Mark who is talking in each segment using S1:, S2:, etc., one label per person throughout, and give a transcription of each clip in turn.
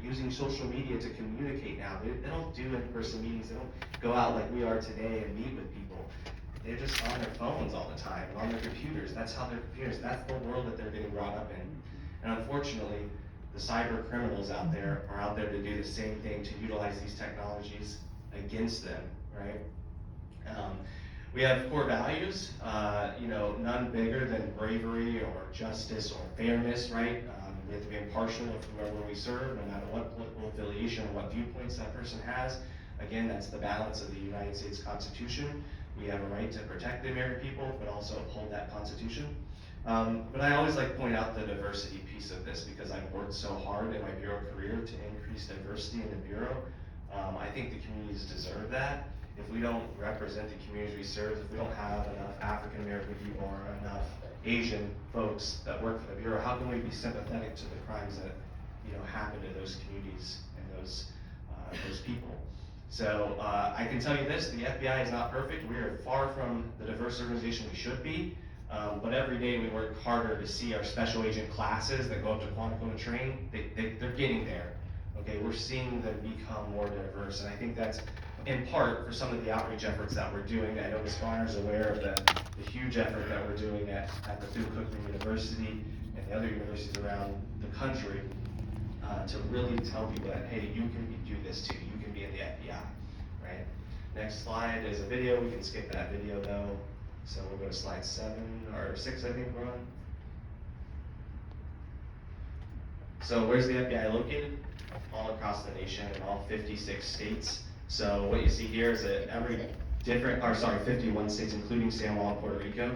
S1: using social media to communicate now. They don't do in-person meetings. They don't go out like we are today and meet with people. They're just on their phones all the time, and on their computers. That's how their computers, that's the world that they're getting brought up in. And unfortunately, the cyber criminals out there are out there to do the same thing, to utilize these technologies against them, right? We have core values, none bigger than bravery or justice or fairness, right? We have to be impartial of whoever we serve, no matter what political affiliation or what viewpoints that person has. Again, that's the balance of the United States Constitution. We have a right to protect the American people, but also uphold that Constitution. But I always like to point out the diversity piece of this, because I've worked so hard in my bureau career to increase diversity in the bureau. I think the communities deserve that. If we don't represent the communities we serve, if we don't have enough African American people or enough Asian folks that work for the bureau, how can we be sympathetic to the crimes that happen to those communities and those people? So I can tell you this: the FBI is not perfect. We are far from the diverse organization we should be. But every day we work harder to see our special agent classes that go up to Quantico and train. They're getting there. Okay, we're seeing them become more diverse, and I think that's in part for some of the outreach efforts that we're doing. I know Ms. Garner is aware of the huge effort that we're doing at the Thune-Cookman University and the other universities around the country to really tell people that, hey, you can do this too. You can be in the FBI, right? Next slide is a video. We can skip that video though. So we'll go to slide 7 or 6, I think we're on. So where's the FBI located? All across the nation in all 56 states. So what you see here is that 51 states, including Samoa and Puerto Rico,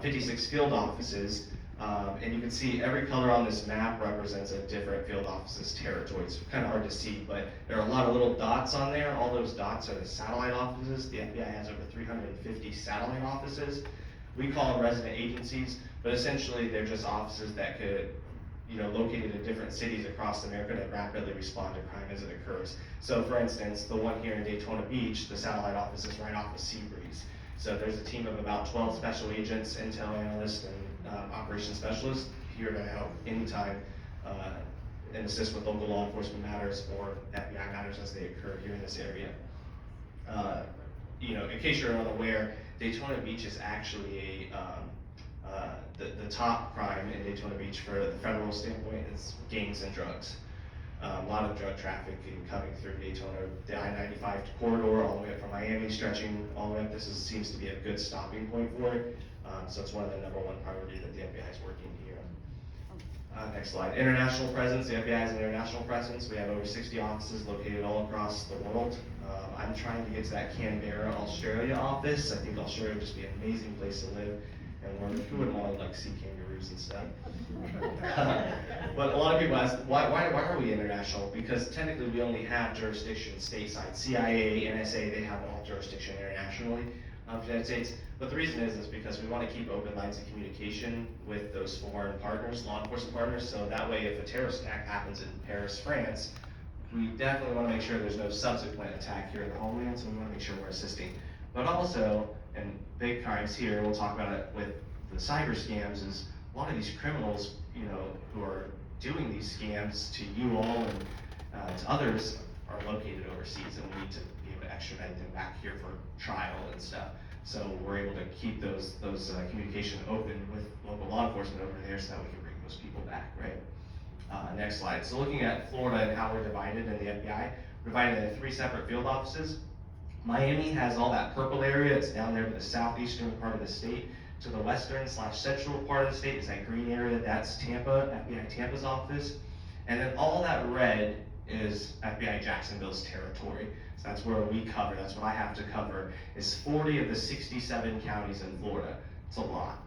S1: 56 field offices, and you can see every color on this map represents a different field office's territory. It's kind of hard to see, but there are a lot of little dots on there. All those dots are the satellite offices. The FBI has over 350 satellite offices. We call them resident agencies, but essentially they're just offices that could, located in different cities across America that rapidly respond to crime as it occurs. So for instance, the one here in Daytona Beach, the satellite office is right off of Seabreeze. So there's a team of about 12 special agents, intel analysts, and operations specialists here to help anytime and assist with local law enforcement matters or FBI matters as they occur here in this area. In case you're unaware, Daytona Beach is actually the top crime in Daytona Beach for the federal standpoint is gangs and drugs. A lot of drug trafficking coming through Daytona, the I-95 corridor, all the way up from Miami, stretching all the way up. This seems to be a good stopping point for it. So it's one of the #1 priorities that the FBI is working here. Next slide. International presence. The FBI has an international presence. We have over 60 offices located all across the world. I'm trying to get to that Canberra, Australia office. I think Australia would just be an amazing place to live. And who wouldn't want to see kangaroos and stuff? But a lot of people ask, why are we international? Because technically we only have jurisdiction stateside. CIA, NSA, they have all jurisdiction internationally for the United States. But the reason is because we want to keep open lines of communication with those foreign partners, law enforcement partners, so that way if a terrorist attack happens in Paris, France, we definitely want to make sure there's no subsequent attack here in the homeland, so we want to make sure we're assisting. But also, and big crimes here, we'll talk about it with the cyber scams, is a lot of these criminals, who are doing these scams to you all and to others are located overseas, and we need to be able to extradite them back here for trial and stuff. So we're able to keep those communication open with local law enforcement over there so that we can bring those people back, right? Next slide. So looking at Florida and how we're divided in the FBI, we're divided into 3 separate field offices. Miami has all that purple area. It's down there to the southeastern part of the state. To the western/central part of the state is that green area. That's Tampa, FBI Tampa's office. And then all that red is FBI Jacksonville's territory. So that's where we cover. That's what I have to cover. Is 40 of the 67 counties in Florida. It's a lot.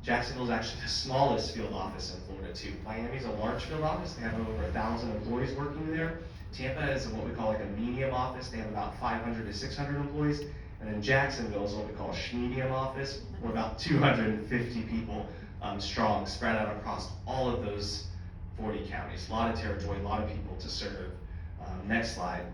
S1: Jacksonville is actually the smallest field office in Florida too. Miami's a large field office. They have over 1,000 employees working there. Tampa is what we call like a medium office. They have about 500 to 600 employees. And then Jacksonville is what we call a schmedium office. We're about 250 people strong, spread out across all of those 40 counties. A lot of territory, a lot of people to serve. Next slide.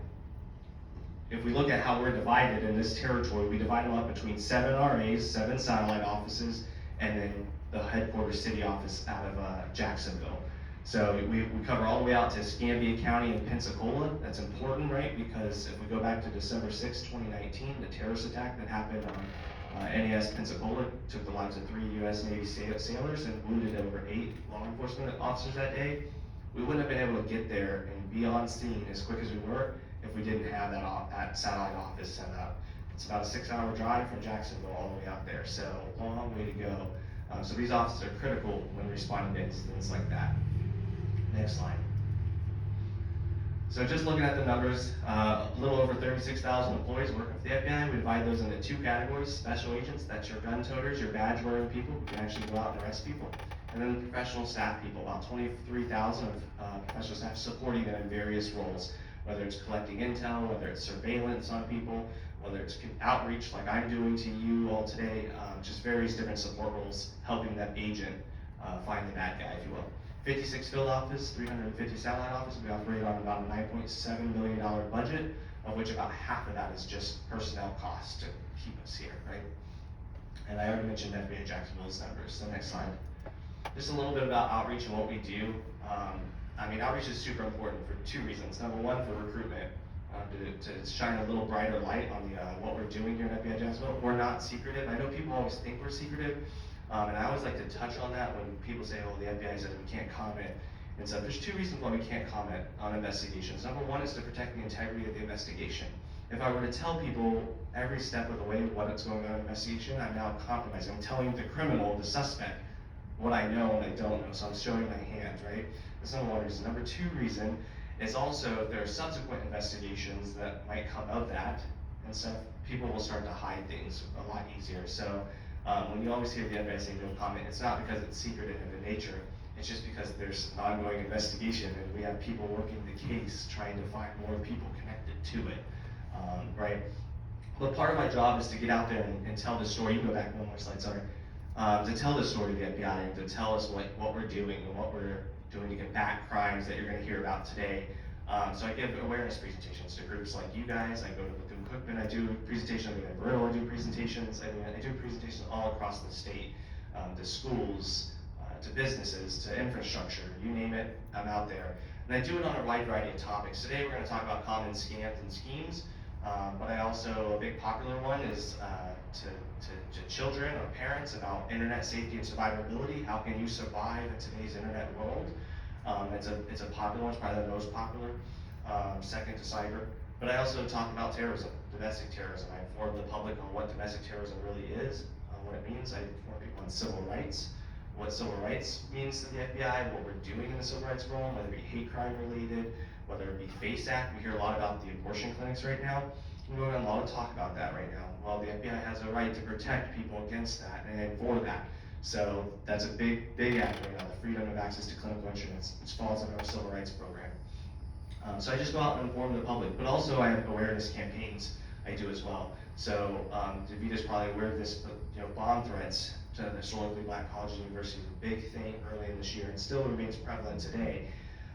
S1: If we look at how we're divided in this territory, we divide them up between 7 RAs, 7 satellite offices, and then the headquarters city office out of Jacksonville. So we cover all the way out to Escambia County and Pensacola. That's important, right? Because if we go back to December 6, 2019, the terrorist attack that happened on NAS Pensacola took the lives of 3 U.S. Navy sailors and wounded over 8 law enforcement officers that day. We wouldn't have been able to get there and be on scene as quick as we were if we didn't have that satellite office set up. It's about a 6-hour drive from Jacksonville all the way out there, so long way to go. So these officers are critical when responding to incidents like that. Next slide. So just looking at the numbers, a little over 36,000 employees working for the FBI. We divide those into 2 categories: special agents, that's your gun toters, your badge wearing people who can actually go out and arrest people, and then professional staff people, about 23,000 of professional staff supporting them in various roles, whether it's collecting intel, whether it's surveillance on people, whether it's outreach like I'm doing to you all today, just various different support roles helping that agent find the bad guy, if you will. 56 field office, 350 satellite office. We operate on about a $9.7 million budget, of which about half of that is just personnel costs to keep us here, right? And I already mentioned FBI Jacksonville's numbers. So next slide. Just a little bit about outreach and what we do. I mean, outreach is super important for 2 reasons. Number one, for recruitment, to shine a little brighter light on what we're doing here at FBI Jacksonville. We're not secretive. I know people always think we're secretive. And I always like to touch on that when people say, oh, the FBI says we can't comment. And so there's 2 reasons why we can't comment on investigations. Number one is to protect the integrity of the investigation. If I were to tell people every step of the way what's going on in an investigation, I'm now compromising. I'm telling the criminal, the suspect, what I know and I don't know. So I'm showing my hand, right? That's number 1 reason. Number 2 reason is also if there are subsequent investigations that might come of that, and so people will start to hide things a lot easier. So when you always hear the FBI say no comment, it's not because it's secretive in nature, it's just because there's an ongoing investigation and we have people working the case trying to find more people connected to it, right? But part of my job is to get out there and tell the story. You can go back 1 more slide, sorry. To tell the story to the FBI and to tell us what we're doing and what we're doing to combat crimes that you're going to hear about today. So I give awareness presentations to groups like you guys. I go to Bethune-Cookman, I do presentations, I go to Brittle, I do presentations. I do presentations all across the state, to schools, to businesses, to infrastructure, you name it, I'm out there. And I do it on a wide variety of topics. Today we're going to talk about common scams and schemes, but I also, a big popular one is to children or parents about internet safety and survivability. How can you survive in today's internet world? It's a popular one, it's probably the most popular, second to cyber. But I also talk about terrorism, domestic terrorism. I inform the public on what domestic terrorism really is, what it means. I inform people on civil rights, what civil rights means to the FBI, what we're doing in the civil rights realm, whether it be hate crime related, whether it be FACE Act. We hear a lot about the abortion clinics right now. We're going to a lot of talk about that right now. Well, the FBI has a right to protect people against that and for that. So that's a big act right now, the freedom of access to clinical insurance, which falls under our civil rights program. So I just go out and inform the public, but also I have awareness campaigns I do as well. So Davita's probably aware of this, but bomb threats to historically black colleges and universities was a big thing early in this year and still remains prevalent today.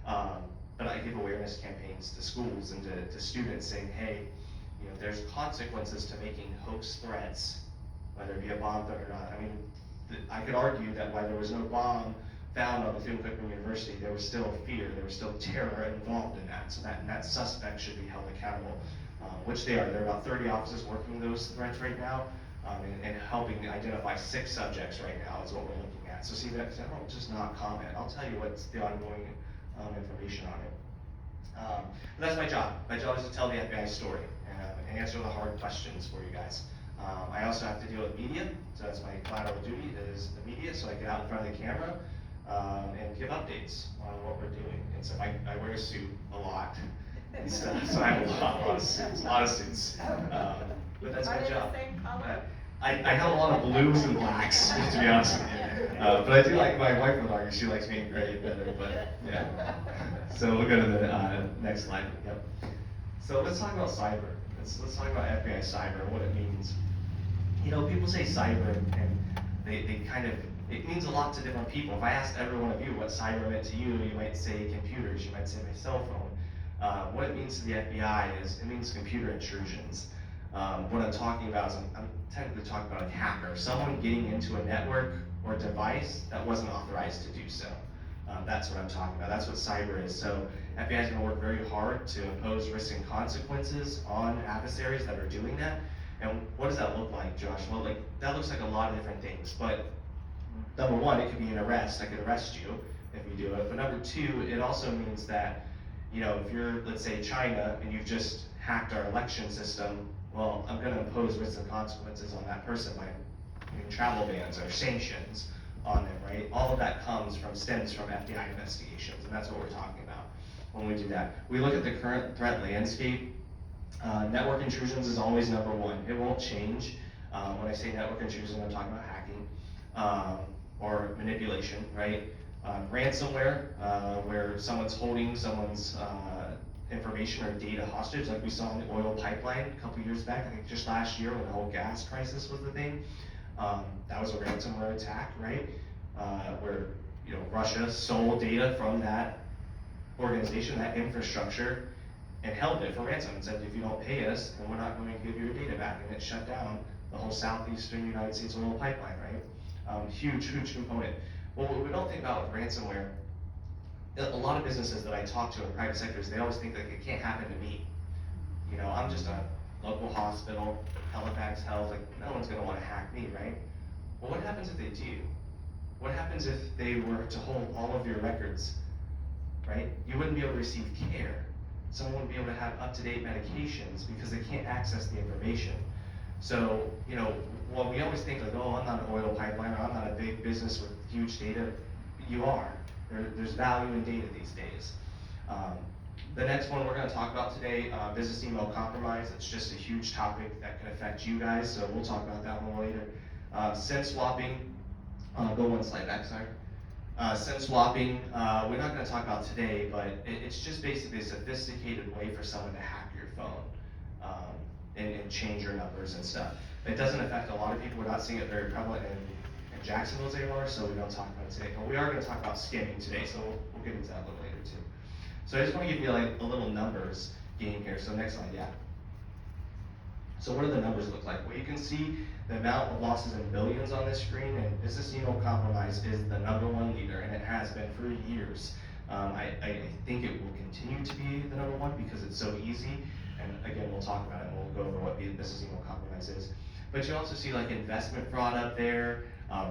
S1: But I give awareness campaigns to schools and to students saying, hey, there's consequences to making hoax threats, whether it be a bomb threat or not. I mean, I could argue that while there was no bomb found on Bethune-Cookman University, there was still fear, there was still terror involved in that. So that suspect should be held accountable, which they are. There are about 30 officers working those threats right now, and helping identify 6 subjects right now is what we're looking at. So see, I don't just not comment. I'll tell you what's the ongoing information on it. But that's my job. My job is to tell the FBI story and answer the hard questions for you guys. I also have to deal with media, so that's my collateral duty is the media, so I get out in front of the camera and give updates on what we're doing. And so I wear a suit a lot and stuff, so I have a lot of suits. But that's my job. I have a lot of blues and blacks, to be honest with you. But I do like, my wife would argue she likes me in gray better, but yeah. So we'll go to the next slide. Yep. So let's talk about cyber. Let's talk about FBI cyber and what it means. People say cyber and they kind of, it means a lot to different people. If I asked every one of you what cyber meant to you, you might say computers, you might say my cell phone. What it means to the FBI is, it means computer intrusions. What I'm talking about is I'm technically talking about a hacker, someone getting into a network or device that wasn't authorized to do so. That's what I'm talking about. That's what cyber is. So FBI is going to work very hard to impose risks and consequences on adversaries that are doing that. And what does that look like, Josh? Well, like that looks like a lot of different things. But number one, it could be an arrest. I could arrest you if you do it. But number two, it also means that, you know, if you're, let's say, China and you've just hacked our election system, well, I'm going to impose risks and consequences on that person by travel bans or sanctions on them, right? All of that stems from FBI investigations, and that's what we're talking about when we do that. We look at the current threat landscape. Network intrusions is always number one. It won't change. When I say network intrusion, I'm talking about hacking or manipulation, right? Ransomware, where someone's holding someone's information or data hostage, like we saw in the oil pipeline a couple years back, I think just last year when the whole gas crisis was the thing. That was a ransomware attack, right? Where Russia stole data from that organization, that infrastructure, and held it for ransom and said, if you don't pay us, then we're not going to give you your data back. And it shut down the whole southeastern United States oil pipeline, right? Huge component. Well, what we don't think about with ransomware, a lot of businesses that I talk to in private sectors, they always think that it can't happen to me. I'm just a local hospital, Halifax Health, like no one's gonna wanna hack me, right? Well, what happens if they do? What happens if they were to hold all of your records, right? You wouldn't be able to receive care. Someone wouldn't be able to have up-to-date medications because they can't access the information. So, while we always think like, oh, I'm not an oil pipeline, or I'm not a big business with huge data, you are. There's value in data these days. The next one we're going to talk about today, business email compromise. It's just a huge topic that can affect you guys, so we'll talk about that one later. SIM swapping, go one slide back, sorry. SIM swapping, we're not going to talk about today, but it's just basically a sophisticated way for someone to hack your phone and change your numbers and stuff. It doesn't affect a lot of people. We're not seeing it very prevalent in Jacksonville anymore, so we don't talk about it today. But we are going to talk about skimming today, so we'll get into that a little later too. So I just want to give you like a little numbers game here. So next slide, yeah. So what do the numbers look like? Well, you can see the amount of losses in billions on this screen, and business email compromise is the #1 leader, and it has been for years. I think it will continue to be the #1 because it's so easy. And again, we'll talk about it and we'll go over what business email compromise is. But you also see like investment fraud up there,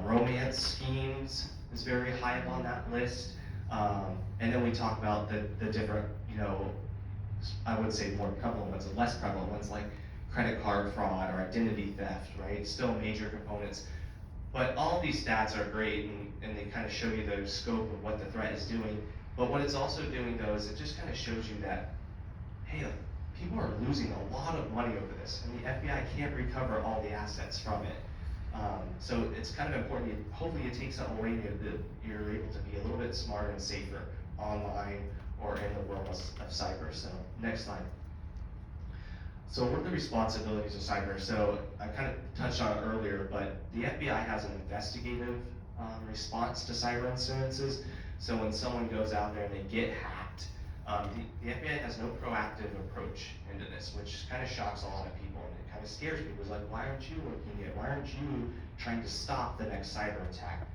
S1: romance schemes is very high up on that list. And then we talk about the different, I would say more prevalent ones and less prevalent ones like credit card fraud or identity theft, right? Still major components. But all of these stats are great and they kind of show you the scope of what the threat is doing. But what it's also doing though is it just kind of shows you that, hey, people are losing a lot of money over this, and the FBI can't recover all the assets from it. So it's kind of important. Hopefully, you take something away that you're able to be a little bit smarter and safer online or in the world of cyber. So next slide. So what are the responsibilities of cyber? So I kind of touched on it earlier, but the FBI has an investigative response to cyber incidences. So when someone goes out there and they get hacked, the FBI has no proactive approach into this, which kind of shocks a lot of people and it kind of scares people. It's like, why aren't you looking at it? Why aren't you trying to stop the next cyber attack?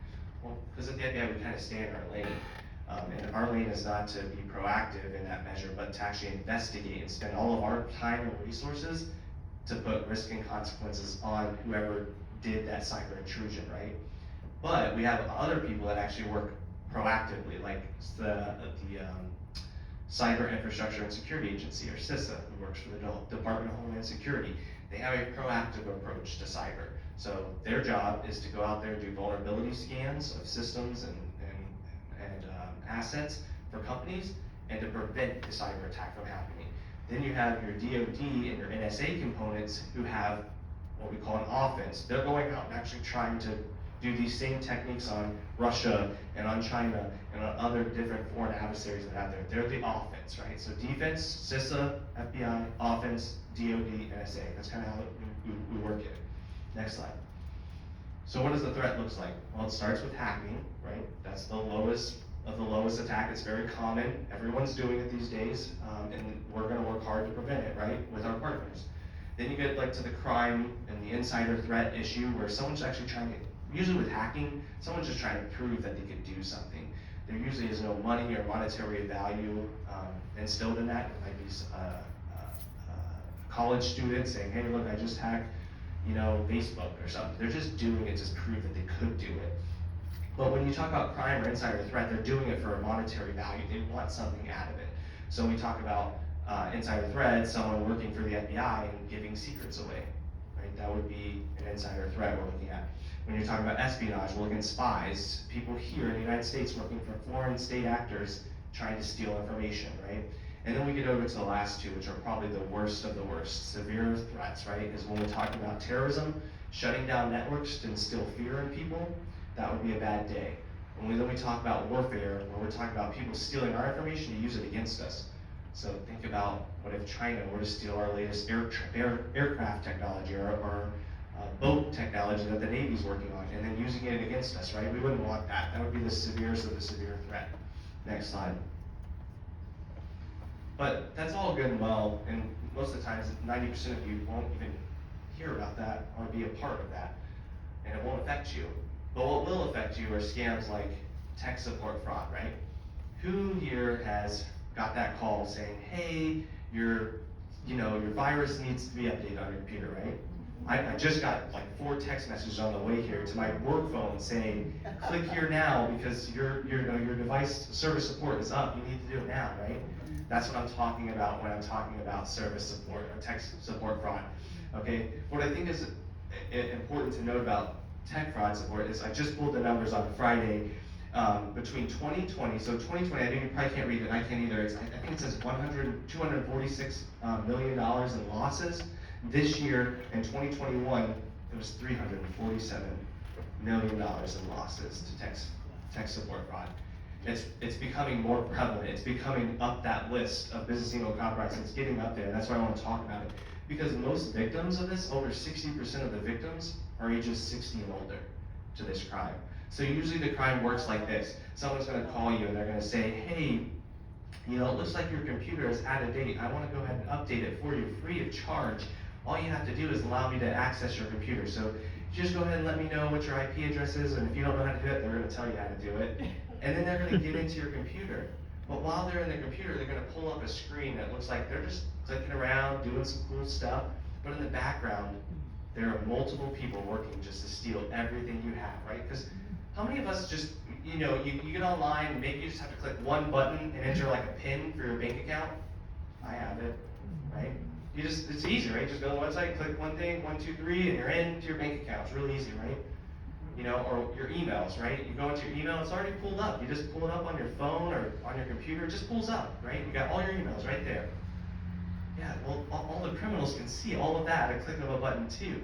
S1: Well, because at the FBI we kind of stay in our lane. And our lane is not to be proactive in that measure, but to actually investigate and spend all of our time and resources to put risk and consequences on whoever did that cyber intrusion, right? But we have other people that actually work proactively, like the Cyber Infrastructure and Security Agency, or CISA, who works for the Department of Homeland Security. They have a proactive approach to cyber. So their job is to go out there and do vulnerability scans of systems and assets for companies and to prevent the cyber attack from happening. Then you have your DoD and your NSA components who have what we call an offense. They're going out and actually trying to do these same techniques on Russia and on China and on other different foreign adversaries that are out there. They're the offense, right? So defense, CISA, FBI, offense, DoD, NSA. That's kind of how we work it. Next slide. So what does the threat look like? Well, it starts with hacking, right? That's the lowest of the lowest attack. It's very common. Everyone's doing it these days, and we're going to work hard to prevent it, right, with our partners. Then you get like to the crime and the insider threat issue where someone's actually trying to, usually with hacking, someone's just trying to prove that they could do something. there usually is no money or monetary value instilled in that. It might be college students saying, hey, look, I just hacked, Facebook or something. They're just doing it to prove that they could do it. But when you talk about crime or insider threat, they're doing it for a monetary value. They want something out of it. So when we talk about insider threat, someone working for the FBI and giving secrets away, right? That would be an insider threat we're looking at. When you're talking about espionage, we're looking at spies, people here in the United States working for foreign state actors trying to steal information, right? And then we get over to the last two, which are probably the worst of the worst. Severe threats, right? Is when we're talking about terrorism, shutting down networks to instill fear in people, that would be a bad day. Then we talk about warfare, where we're talking about people stealing our information to use it against us. So think about what if China were to steal our latest aircraft technology or boat technology that the Navy's working on, and then using it against us, right? We wouldn't want that. That would be the severest of the severe threat. Next slide. But that's all good and well, and most of the times, 90% of you won't even hear about that or be a part of that, and it won't affect you. But what will affect you are scams like tech support fraud, right? Who here has got that call saying, hey, your virus needs to be updated on your computer, right? I just got like 4 text messages on the way here to my work phone saying, click here now because your device service support is up. You need to do it now, right? That's what I'm talking about when I'm talking about service support or tech support fraud. Okay, what I think is important to note about tech fraud support is I just pulled the numbers on Friday. Between 2020, so 2020, I know you probably can't read it, and I can't either. I think it says $246 million in losses. This year, in 2021, it was $347 million in losses to tech support fraud. It's becoming more prevalent. It's becoming up that list of business email compromise. It's getting up there, and that's why I want to talk about it. Because most victims of this, over 60% of the victims, are ages 60 and older to this crime. So usually the crime works like this. Someone's going to call you and they're going to say, hey, it looks like your computer is out of date. I want to go ahead and update it for you free of charge. All you have to do is allow me to access your computer. So you just go ahead and let me know what your IP address is, and if you don't know how to do it, they're going to tell you how to do it. And then they're going to get into your computer. But while they're in the computer, they're going to pull up a screen that looks like they're just clicking around, doing some cool stuff. But in the background, there are multiple people working just to steal everything you have, right? Because how many of us just, you get online and maybe you just have to click one button and enter like a PIN for your bank account? I have it, right? It's easy, right? Just go to the website, click one thing, 1, 2, 3, and you're into your bank account. It's really easy, right? Or your emails, right? You go into your email, it's already pulled up. You just pull it up on your phone or on your computer, it just pulls up, right? You got all your emails right there. Yeah, well, all the criminals can see all of that at a click of a button too.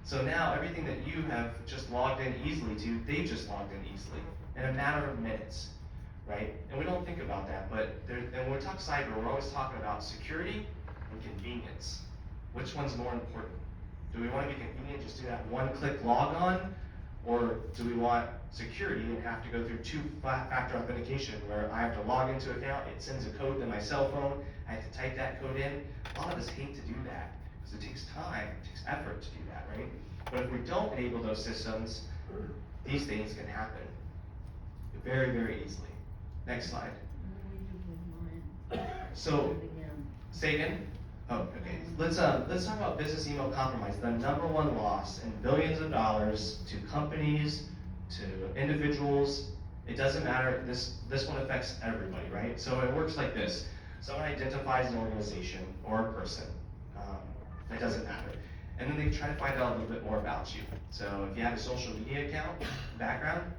S1: So now everything that you have just logged in easily to, they just logged in easily in a matter of minutes, right? And we don't think about that, but and when we talk cyber, we're always talking about security and convenience. Which one's more important? Do we want to be convenient, just do that one-click log on, or do we want security and have to go through 2-factor authentication where I have to log into an account, it sends a code to my cell phone, I have to type that code in? A lot of us hate to do that because it takes time, it takes effort to do that, right? But if we don't enable those systems, these things can happen very, very easily. Next slide. So, say again? Oh, okay. Let's talk about business email compromise. The #1 loss in billions of dollars to companies, to individuals. It doesn't matter. This one affects everybody, right? So it works like this. Someone identifies an organization or a person. It doesn't matter. And then they try to find out a little bit more about you. So if you have a social media account background,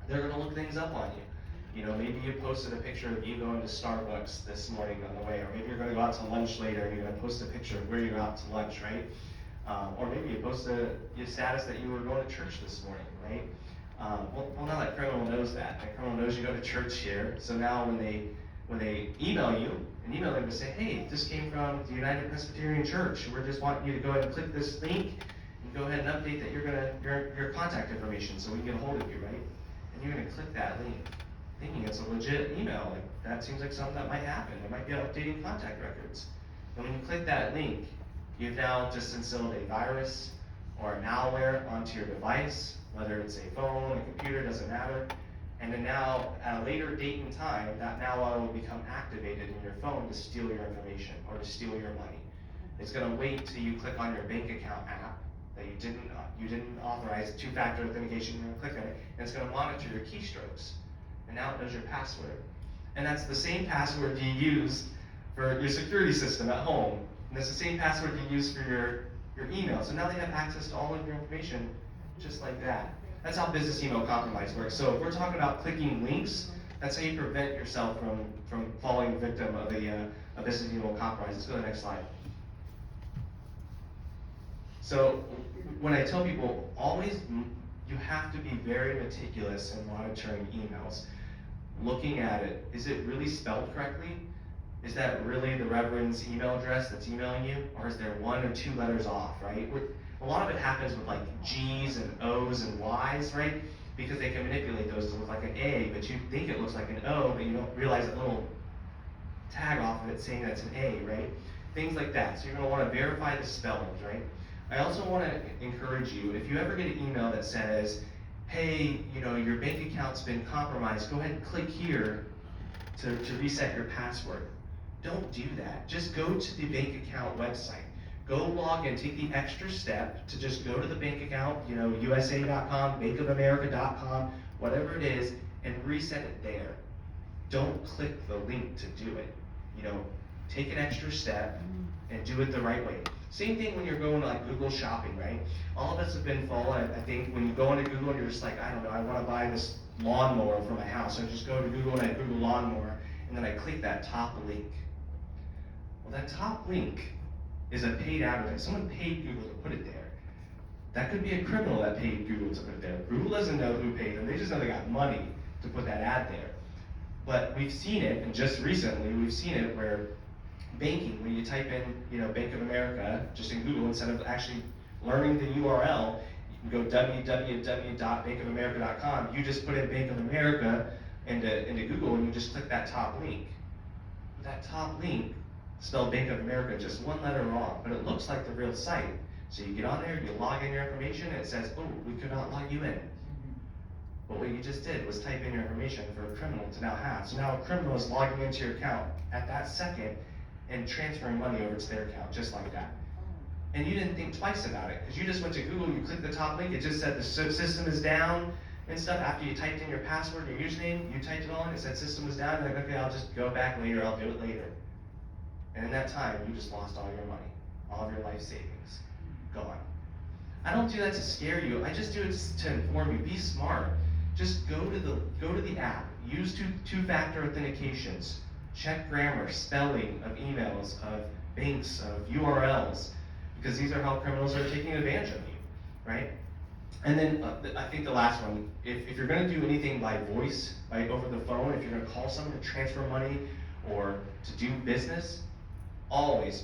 S1: they're going to look things up on you. Maybe you posted a picture of you going to Starbucks this morning on the way, or maybe you're going to go out to lunch later and you're going to post a picture of where you're out to lunch, right? Or maybe you posted your status that you were going to church this morning, right? Well, now that criminal knows that. That criminal knows you go to church here. So now when they email you, an email them to say, hey, this came from the United Presbyterian Church. We're just wanting you to go ahead and click this link and go ahead and update that your contact information so we can get a hold of you, right? And you're going to click that link, thinking it's a legit email. Like, that seems like something that might happen. It might be updating contact records. And when you click that link, you've now just instilled a virus or a malware onto your device, whether it's a phone, a computer, doesn't matter. And then now, at a later date and time, that malware will become activated in your phone to steal your information or to steal your money. It's gonna wait till you click on your bank account app that you didn't authorize two-factor authentication, you're gonna click on it, and it's gonna monitor your keystrokes. And now it knows your password. And that's the same password you use for your security system at home. And that's the same password you use for your email. So now they have access to all of your information just like that. That's how business email compromise works. So if we're talking about clicking links, that's how you prevent yourself from falling victim of a business email compromise. Let's go to the next slide. So when I tell people, you have to be very meticulous in monitoring emails. Looking at it, is it really spelled correctly? Is that really the Reverend's email address that's emailing you? Or is there 1 or 2 letters off, right? A lot of it happens with like G's and O's and Y's, right? Because they can manipulate those to look like an A, but you think it looks like an O, but you don't realize that little tag off of it saying that's an A, right? Things like that. So you're gonna wanna verify the spellings, right? I also wanna encourage you, if you ever get an email that says, hey, your bank account's been compromised, go ahead and click here to reset your password. Don't do that. Just go to the bank account website. Go log in, take the extra step to just go to the bank account, USA.com, bankofamerica.com, whatever it is, and reset it there. Don't click the link to do it. Take an extra step and do it the right way. Same thing when you're going to like Google shopping, right? All of us have been fallen, I think, when you go into Google and you're just like, I don't know, I want to buy this lawnmower for my house. So I just go to Google and I Google lawnmower, and then I click that top link. Well, that top link is a paid advertisement. Someone paid Google to put it there. That could be a criminal that paid Google to put it there. Google doesn't know who paid them. They just know they got money to put that ad there. But we've seen it, and just recently we've seen it where banking, when you type in, Bank of America, just in Google, instead of actually learning the URL, you can go www.bankofamerica.com. You just put in Bank of America into Google, and you just click that top link. That top link spelled Bank of America just 1 letter wrong, but it looks like the real site. So you get on there, you log in your information, and it says, oh, we could not log you in. But what you just did was type in your information for a criminal to now have. So now a criminal is logging into your account at that second and transferring money over to their account, just like that. And you didn't think twice about it, because you just went to Google, you clicked the top link, it just said the system is down and stuff. After you typed in your password, your username, you typed it all in, it said system was down, and like, okay, I'll just go back later, I'll do it later. And in that time, you just lost all your money, all of your life savings, gone. I don't do that to scare you, I just do it to inform you. Be smart. Just go to the app, use two-factor authentications, check grammar, spelling of emails, of banks, of URLs, because these are how criminals are taking advantage of you, right? And then I think the last one, if you're going to do anything by voice, over the phone, if you're going to call someone to transfer money or to do business, always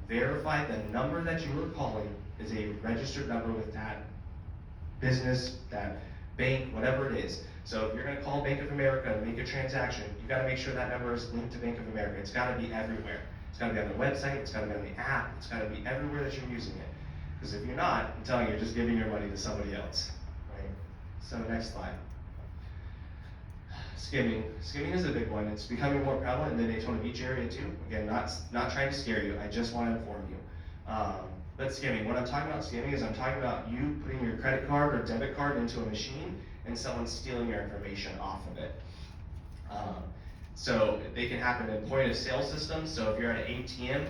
S1: verify the number that you are calling is a registered number with that business, that bank, whatever it is. So if you're going to call Bank of America and make a transaction, you got to make sure that number is linked to Bank of America. It's got to be everywhere. It's got to be on the website, it's got to be on the app, it's got to be everywhere that you're using it. Because if you're not, I'm telling you, you're just giving your money to somebody else, right? So next slide. Skimming. Skimming is a big one. It's becoming more prevalent in the Daytona Beach area too. Again, not trying to scare you, I just want to inform you. But skimming, when I'm talking about skimming is I'm talking about you putting your credit card or debit card into a machine and someone stealing your information off of it. So they can happen in point of sale systems. So if you're at an ATM,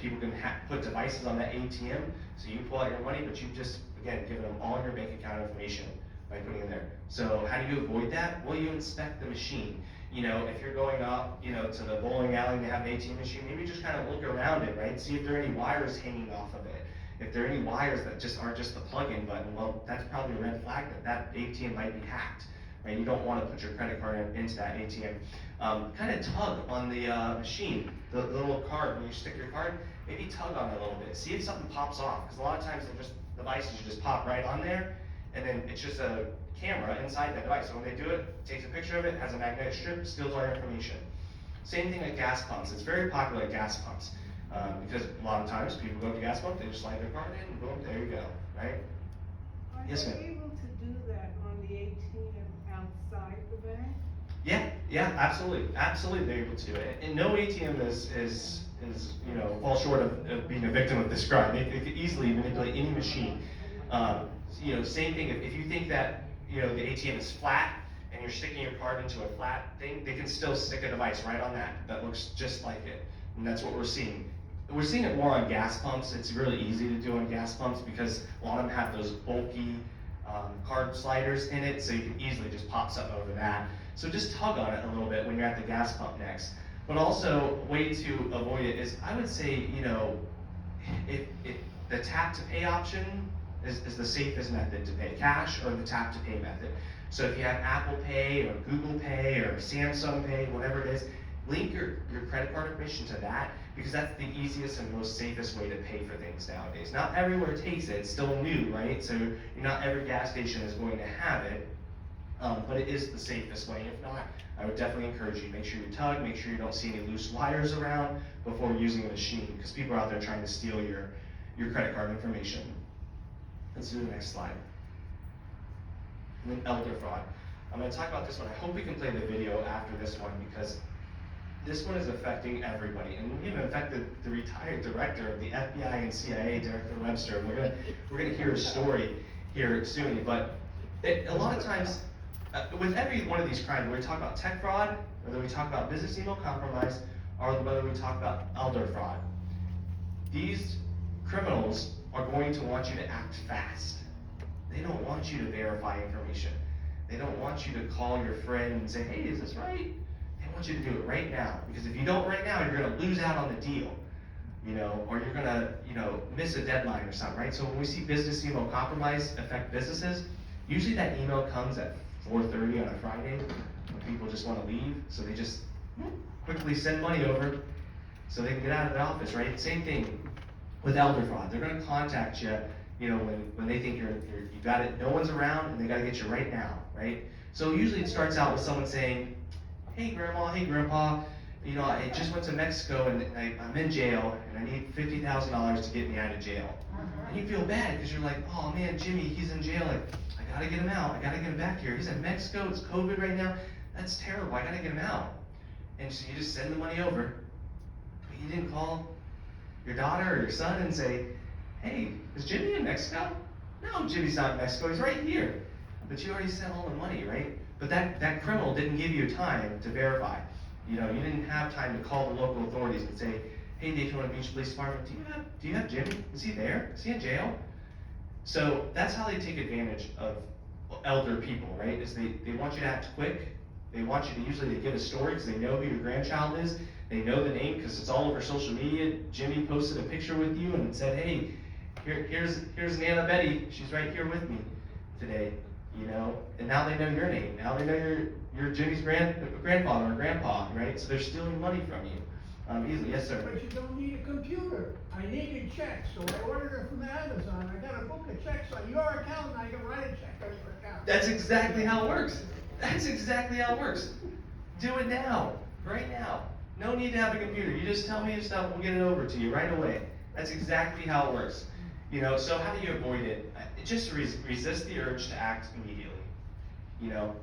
S1: people can put devices on that ATM, so you pull out your money, but you've just, again, given them all your bank account information by putting it there. So how do you avoid that? Well, you inspect the machine. If you're going out, to the bowling alley and they have an ATM machine, maybe just kind of look around it, right? See if there are any wires hanging off of it. If there are any wires that just aren't just the plug-in button, well, that's probably a red flag that ATM might be hacked, right? You don't want to put your credit card into that ATM. Kind of tug on the machine, the little card. When you stick your card, maybe tug on it a little bit. See if something pops off, because a lot of times they're just devices you just pop right on there, and then it's just a camera inside that device. So when they do it, takes a picture of it, has a magnetic strip, steals all your information. Same thing at gas pumps. It's very popular at gas pumps because a lot of times people go to the gas pump, they just slide their card in, and boom, there you go, right?
S2: Are
S1: Yes,
S2: they
S1: ma'am.
S2: able to do that on the ATM
S1: Yeah, absolutely they're able to. And no ATM is falls short of being a victim of this crime. They could easily manipulate any machine. Same thing, if you think that, the ATM is flat, and you're sticking your card into a flat thing, they can still stick a device right on that looks just like it. And that's what we're seeing. We're seeing it more on gas pumps. It's really easy to do on gas pumps because a lot of them have those bulky card sliders in it, so you can easily just pop something over that. So just tug on it a little bit when you're at the gas pump next. But also, a way to avoid it is, I would say, if the tap to pay option is the safest method to pay, cash or the tap to pay method. So if you have Apple Pay or Google Pay or Samsung Pay, whatever it is, link your credit card information to that, because that's the easiest and most safest way to pay for things nowadays. Not everywhere takes it, it's still new, right? So not every gas station is going to have it, but it is the safest way. If not, I would definitely encourage you, make sure you tug, make sure you don't see any loose wires around before using a machine, because people are out there trying to steal your credit card information. Let's do the next slide. And then elder fraud. I'm going to talk about this one. I hope we can play the video after this one, because this one is affecting everybody, and even affected the retired director of the FBI and CIA, Director Webster. We're gonna hear a story here soon. But a lot of times, with every one of these crimes, whether we talk about tech fraud, whether we talk about business email compromise, or whether we talk about elder fraud, these criminals are going to want you to act fast. They don't want you to verify information. They don't want you to call your friend and say, hey, is this right? They want you to do it right now, because if you don't right now, you're going to lose out on the deal, or you're going to, miss a deadline or something, right? So when we see business email compromise affect businesses, usually that email comes at 4:30 on a Friday when people just want to leave, so they just quickly send money over so they can get out of the office, right? Same thing with elder fraud. They're going to contact you, when they think you got it, no one's around, and they got to get you right now, right? So usually it starts out with someone saying, hey grandma, hey grandpa, I just went to Mexico and I'm in jail and I need $50,000 to get me out of jail. And you feel bad because you're like, oh man, Jimmy, he's in jail. Like, I gotta get him out. I gotta get him back here. He's in Mexico. It's COVID right now. That's terrible. I gotta get him out. And so you just send the money over. But you didn't call your daughter or your son and say, hey, is Jimmy in Mexico? No, Jimmy's not in Mexico. He's right here. But you already sent all the money, right? But that criminal didn't give you time to verify. You didn't have time to call the local authorities and say, hey, Daytona Beach Police Department, do you have Jimmy? Is he there? Is he in jail? So that's how they take advantage of elder people, right? Is they want you to act quick. They want you to usually give a story because they know who your grandchild is. They know the name because it's all over social media. Jimmy posted a picture with you and said, hey, here's Nana Betty. She's right here with me today. And now they know your name. Now they know you're Jimmy's grandfather or grandpa, right? So they're stealing money from you easily. Yes, sir.
S2: But you don't need a computer. I needed checks, so I ordered it from Amazon. I got to book a check on your account, and I can write a check on your account.
S1: That's exactly how it works. That's exactly how it works. Do it now, right now. No need to have a computer. You just tell me your stuff, we'll get it over to you right away. That's exactly how it works. So how do you avoid it? Just resist the urge to act immediately.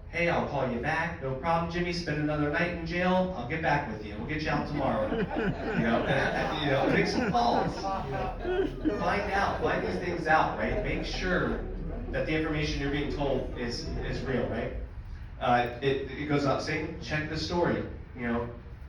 S1: Hey, I'll call you back, no problem, Jimmy, spend another night in jail, I'll get back with you, we'll get you out tomorrow. Make some calls, find these things out, right? Make sure that the information you're being told is real, right? It goes without saying, check the story,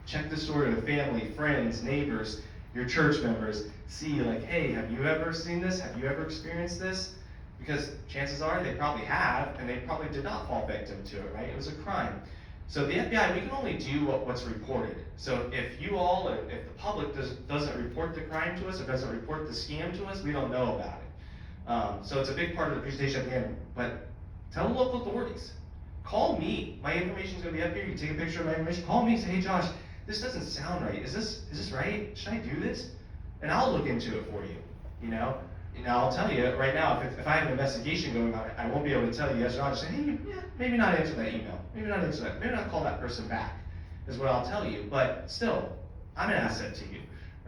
S1: check the story with family, friends, neighbors, your church members, see like, hey, have you ever seen this? Have you ever experienced this? Because chances are they probably have, and they probably did not fall victim to it, right? It was a crime. So the FBI, we can only do what's reported. So if you all, if the public doesn't report the crime to us, or doesn't report the scam to us, we don't know about it. So it's a big part of the presentation at the end. But tell the local authorities. Call me. My information's going to be up here. You take a picture of my information. Call me. Say, hey, Josh, this doesn't sound right. Is this right? Should I do this? And I'll look into it for you. Now I'll tell you right now, if I have an investigation going on, I won't be able to tell you yes or no. I'll just say, hey, yeah, maybe not answer that email. Maybe not answer that. Maybe not call that person back, is what I'll tell you. But still, I'm an asset to you,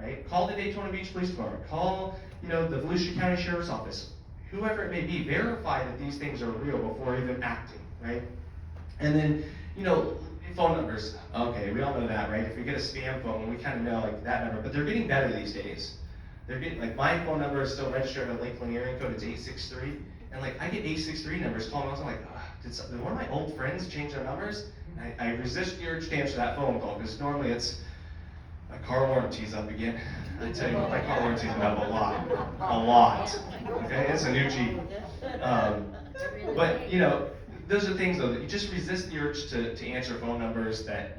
S1: right? Call the Daytona Beach Police Department. Call, the Volusia County Sheriff's Office. Whoever it may be, verify that these things are real before even acting, right? And then you know, phone numbers, okay, we all know that, right? If we get a spam phone, we kind of know like that number, but they're getting better these days. They're getting, like, my phone number is still registered at a Lakeland area code, it's 863, and like, I get 863 numbers calling me, I was like, did one of my old friends change their numbers? And I resist the urge to answer that phone call, because normally it's, my car warranty's up again. I tell you what, my car warranty's been up a lot, okay, it's a new Jeep. But, you know, those are things though, that you just resist the urge to answer phone numbers that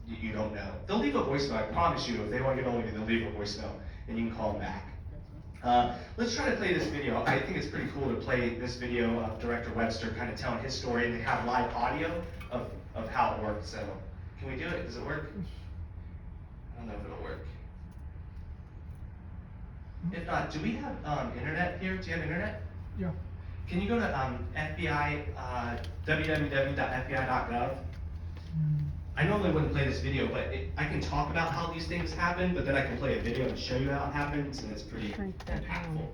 S1: you don't know. They'll leave a voicemail, I promise you, if they want to get hold of you, they'll leave a voicemail, and you can call them back. Let's try to play this video. I think it's pretty cool to play this video of Director Webster kind of telling his story, and they have live audio of how it worked. So, can we do it? Does it work? I don't know if it'll work. If not, do we have internet here? Do you have internet?
S2: Yeah.
S1: Can you go to FBI, www.fbi.gov? I normally wouldn't play this video, but I can talk about how these things happen, but then I can play a video and show you how it happens, and it's pretty impactful.